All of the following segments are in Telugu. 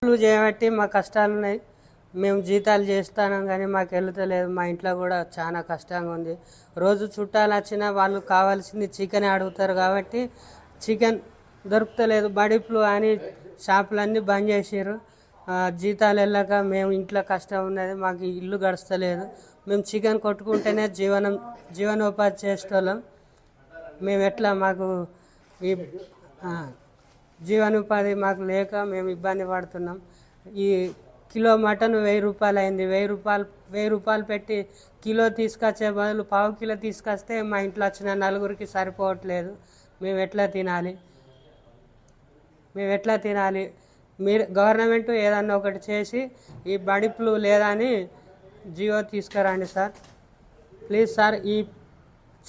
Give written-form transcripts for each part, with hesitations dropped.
ఫ్లూ చేయబట్టి మా కష్టాలు ఉన్నాయి. మేము జీతాలు చేస్తాం కానీ మాకు వెళ్తలేదు. మా ఇంట్లో కూడా చాలా కష్టంగా ఉంది. రోజు చుట్టాలు వచ్చినా వాళ్ళు కావాల్సింది చికెన్ అడుగుతారు కాబట్టి చికెన్ దొరుకుతలేదు. బడి ఫ్లూ అని షాపులన్నీ బంద్ చేసారు. జీతాలు వెళ్ళక మేము ఇంట్లో కష్టం ఉన్నది. మాకు ఇల్లు గడుస్తలేదు. మేము చికెన్ కొట్టుకుంటేనే జీవనోపాధి చేసేటోళ్ళం. మేము ఎట్లా మాకు ఈ జీవనోపాధి మాకు లేక మేము ఇబ్బంది పడుతున్నాం. ఈ కిలో మటన్ 1000 రూపాయలు అయింది. 1000 రూపాయలు పెట్టి కిలో తీసుకొచ్చే బదులు పావు కిలో తీసుకొస్తే మా ఇంట్లో వచ్చిన నలుగురికి సరిపోవట్లేదు. మేము ఎట్లా తినాలి? మీరు గవర్నమెంట్ ఏదన్నా ఒకటి చేసి ఈ బడి ఫ్లూ లేదా అని జియో తీసుకురండి సార్. ప్లీజ్ సార్, ఈ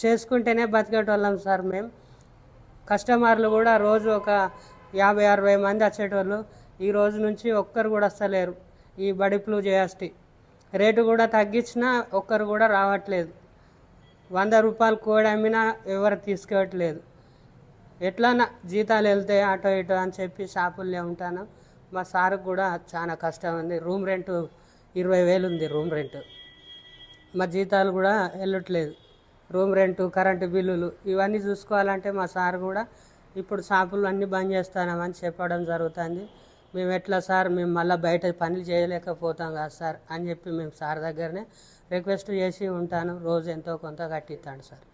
చేసుకుంటేనే బతికేటోళ్ళం సార్. మేము కస్టమర్లు కూడా రోజు ఒక 50-60 మంది వచ్చేటోళ్ళు. ఈ రోజు నుంచి ఒక్కరు కూడా వస్తలేరు. ఈ బడి ఫ్లూ చేస్తే రేటు కూడా తగ్గించినా ఒక్కరు కూడా రావట్లేదు. 100 రూపాయలు కోడి అమ్మినా ఎవరు తీసుకోవట్లేదు. ఎట్లా జీతాలు వెళ్తాయి అటో ఇటో అని చెప్పి షాపుల్లో ఉంటాను. మా సార్కి కూడా చాలా కష్టం ఉంది. రూమ్ రెంట్ 20,000 ఉంది. రూమ్ రెంట్ మా జీతాలు కూడా వెళ్ళట్లేదు. రూమ్ రెంటు, కరెంటు బిల్లులు ఇవన్నీ చూసుకోవాలంటే మా సార్ కూడా ఇప్పుడు షాపులు అన్నీ బంద్ చేస్తామని చెప్పడం జరుగుతుంది. మేము ఎట్లా సార్, మేము మళ్ళీ బయట పనులు చేయలేకపోతాం కదా సార్ అని చెప్పి మేము సార్ దగ్గరనే రిక్వెస్ట్ చేసి ఉంటాను. రోజు ఎంతో కొంత కట్టిస్తాను సార్.